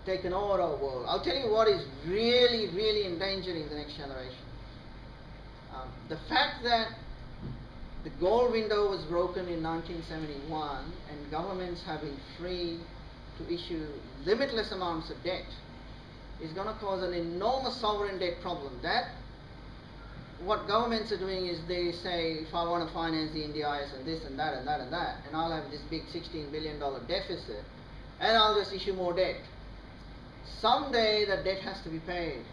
taken over our world. I'll tell you what is really, really endangering the next generation. The fact that the gold window was broken in 1971 and governments have been free to issue limitless amounts of debt is going to cause an enormous sovereign debt problem. That what governments are doing is they say, if I want to finance the NDIS and this and that and that and that, and I'll have this big $16 billion deficit, and I'll just issue more debt. Someday that debt has to be paid.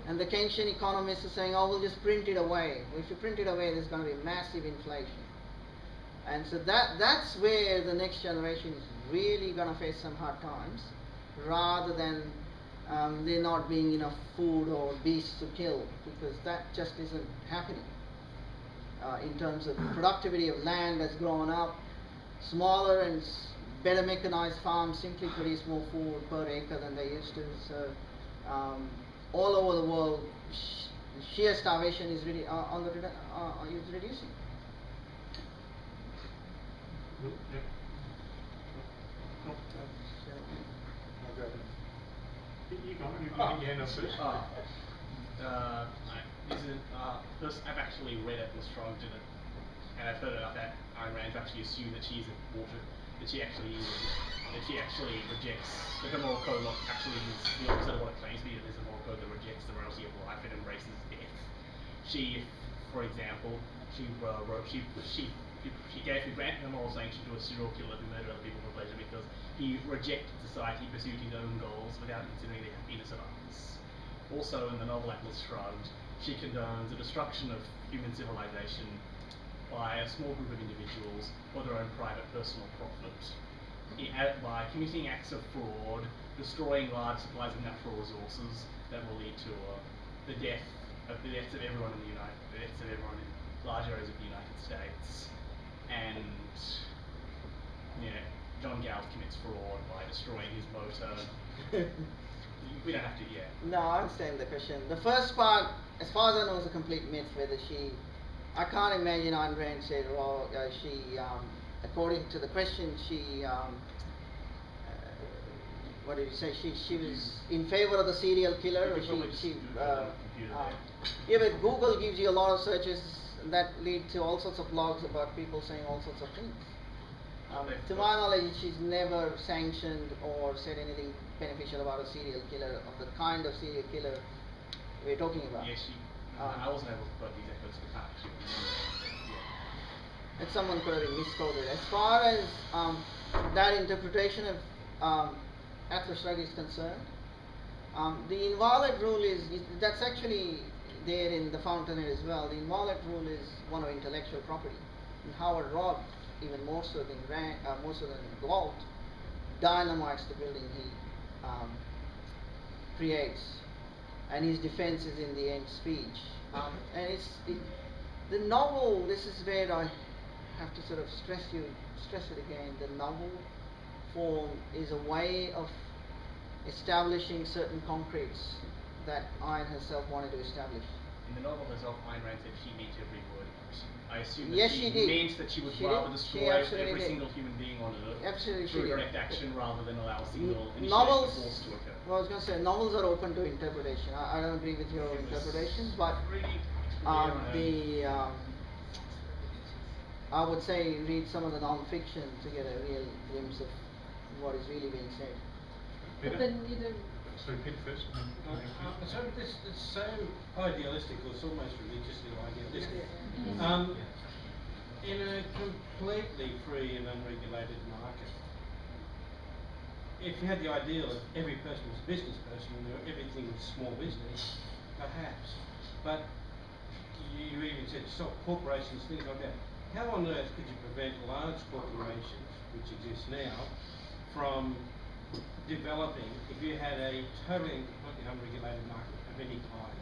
And the Keynesian economists are saying, oh, we'll just print it away. Well, if you print it away, there's going to be massive inflation. And so that's where the next generation is really going to face some hard times, rather than there not being enough food or beasts to kill, because that just isn't happening. In terms of productivity of land has grown up, smaller and better mechanized farms simply produce more food per acre than they used to. So all over the world, sheer starvation is really is reducing. I've actually read Atlas Shrugged in it, and I've heard enough that Ayn Rand to actually assume that she's important, that she actually rejects that the moral code actually is the opposite of what it claims to be. It is a moral code that rejects the morality of life and embraces death. She, for example, granted the moral sanction to a serial killer who murdered other people for pleasure because he rejected society, pursued his own goals without considering the happiness of others. Also, in the novel Atlas Shrugged, she condones the destruction of human civilization by a small group of individuals for their own private personal profit, by committing acts of fraud, destroying large supplies of natural resources that will lead to the deaths of everyone in large areas of the United States. And John Galt commits fraud by destroying his motor. We don't have to yet. No, I understand the question. The first part, as far as I know, is a complete myth. Whether I can't imagine Ayn Rand said, well, according to the question, what did you say? She was in favor of the serial killer, or yeah, but Google gives you a lot of searches that lead to all sorts of blogs about people saying all sorts of things. To my knowledge, she's never sanctioned or said anything beneficial about a serial killer of the kind of serial killer we're talking about. Yes, I wasn't able to put these efforts to catch you. And someone could have been misquoted. As far as that interpretation of Atlas Shrugged is concerned, the inviolate rule that's actually there in the Fountainhead as well. The inviolate rule is one of intellectual property. And Howard Robb, even more so than Galt, dynamites the building he creates, and his defense is in the end speech. And the novel. This is where I have to sort of stress it again. The novel form is a way of establishing certain concretes that Ayn herself wanted to establish. In the novel herself, Ayn Rand said she meant every word. I assume that yes, she did. meant that she would rather destroy every single human being on Earth through direct action rather than allow a single initiation of force to occur. Well, I was going to say, novels are open to interpretation. I don't agree with your interpretations, but I would say read some of the non-fiction to get a real glimpse of what is really being said. But then you don't. Sorry, Peter first. So it's so idealistic, or it's almost religiously idealistic. In a completely free and unregulated market, if you had the ideal that every person was a business person and everything was small business, perhaps. But you even said corporations, things like that. How on earth could you prevent large corporations, which exist now, from developing if you had a totally and completely unregulated market of any kind?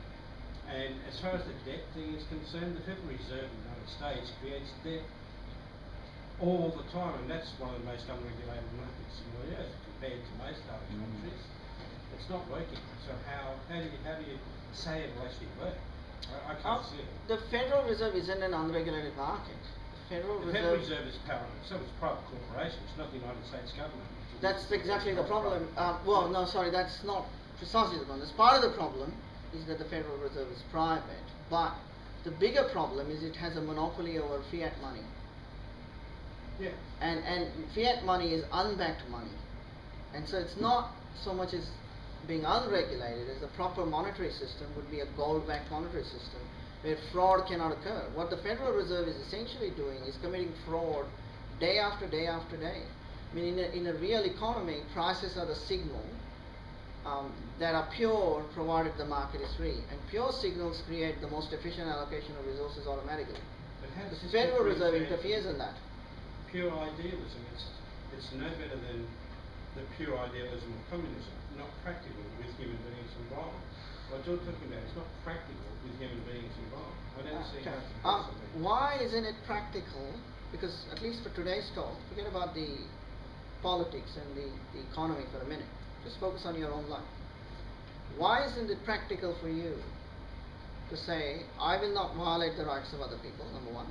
And as far as the debt thing is concerned, the Federal Reserve in the United States creates debt all the time, and that's one of the most unregulated markets in the earth compared to most other countries. It's not working. So how do you say it'll actually work. I can't see it. The Federal Reserve isn't an unregulated market. The Federal Reserve is power in itself. It's a private corporation. It's not the United States government. That's exactly the problem. Well, no, sorry, that's not precisely the problem. That's part of the problem is that the Federal Reserve is private. But the bigger problem is it has a monopoly over fiat money. Yeah. And fiat money is unbacked money. And so it's not so much as being unregulated as a proper monetary system would be a gold-backed monetary system where fraud cannot occur. What the Federal Reserve is essentially doing is committing fraud day after day after day. I mean, in a real economy, prices are the signal that are pure provided the market is free. And pure signals create the most efficient allocation of resources automatically. But how does The this Federal Reserve interferes in that. Pure idealism, it's no better than the pure idealism of communism, not practical with human beings involved. What you're talking about is not practical with human beings involved. I don't see how to possibly. Why isn't it practical? Because at least for today's talk, forget about the politics and the economy for a minute. Just focus on your own life. Why isn't it practical for you to say, I will not violate the rights of other people, number one?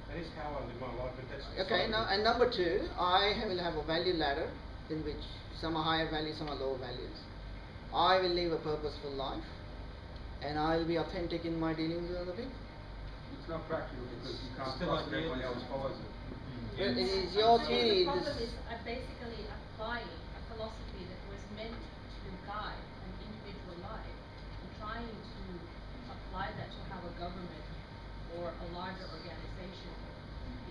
That is how I live my life, but that's okay. Now, and number two, I will have a value ladder in which some are higher values, some are lower values. I will live a purposeful life, and I will be authentic in my dealings with other people. It's not practical because you can't trust that everyone else follows it. But it is your theory. The problem is basically applying a philosophy that was meant to guide an individual life and trying to apply that to how a government or a larger organization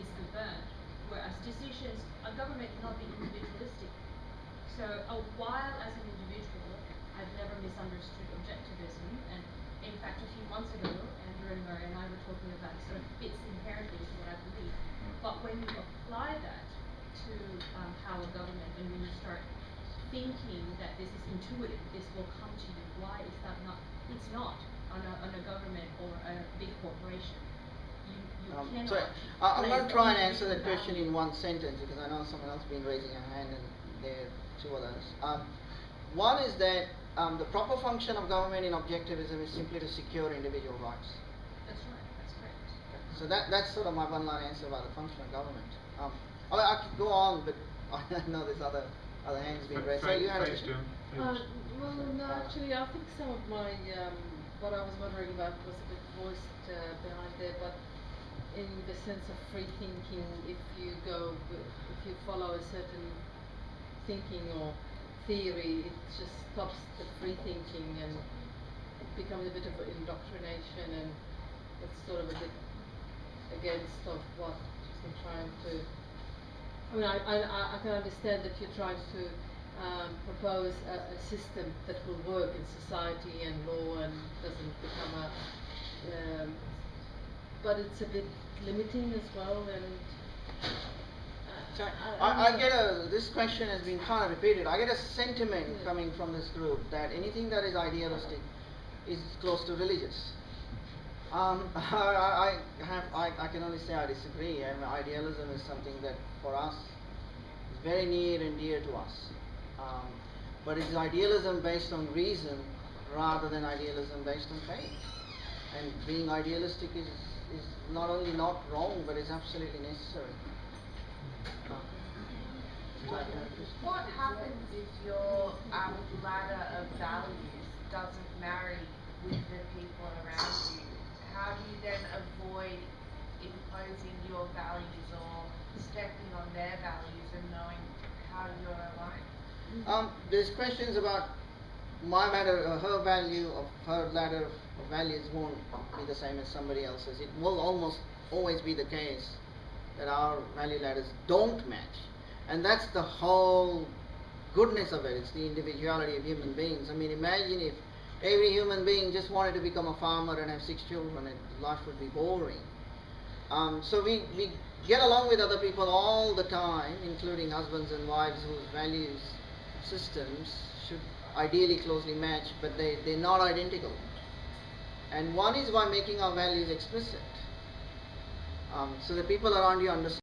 is governed. Whereas decisions, a government cannot be individualistic. So while as an individual, I've never misunderstood objectivism, and in fact a few months ago, Andrew and Murray and I were talking about it, sort of fits inherently into what I believe. But when you apply that to how a government, and when you start thinking that this is intuitive, this will come to you, why is that not? It's not on a government or a big corporation. You cannot. I'm going to try and answer that question in one sentence because I know someone else has been raising a hand and there are two others. One is that the proper function of government in objectivism is simply to secure individual rights. That's right, that's correct. So that's sort of my one-line answer about the function of government. I could go on, but I know there's other hands being raised. So you had a question? Well, no, actually, I think some of my what I was wondering about was a bit voiced behind there, but in the sense of free thinking, if you follow a certain thinking or theory, it just stops the free thinking and it becomes a bit of an indoctrination, and it's sort of a bit against of what I'm trying to. I mean, I can understand that you're trying to propose a system that will work in society and law and doesn't become a. But it's a bit limiting as well, and. So I get this question has been kind of repeated. I get a sentiment coming from this group that anything that is idealistic is close to religious. I can only say I disagree. I mean, idealism is something that for us is very near and dear to us. But it's idealism based on reason rather than idealism based on faith. And being idealistic is not only not wrong, but is absolutely necessary. What happens if your ladder of values doesn't marry with the people around you? How do you then avoid imposing your values or stepping on their values and knowing how you're aligned? There's questions about my ladder, her value of her ladder of values won't be the same as somebody else's. It will almost always be the case that our value ladders don't match. And that's the whole goodness of it. It's the individuality of human beings. I mean, imagine if every human being just wanted to become a farmer and have 6 children, and life would be boring. So we get along with other people all the time, including husbands and wives whose values systems should ideally closely match, but they're not identical. And one is by making our values explicit. So the people around you understand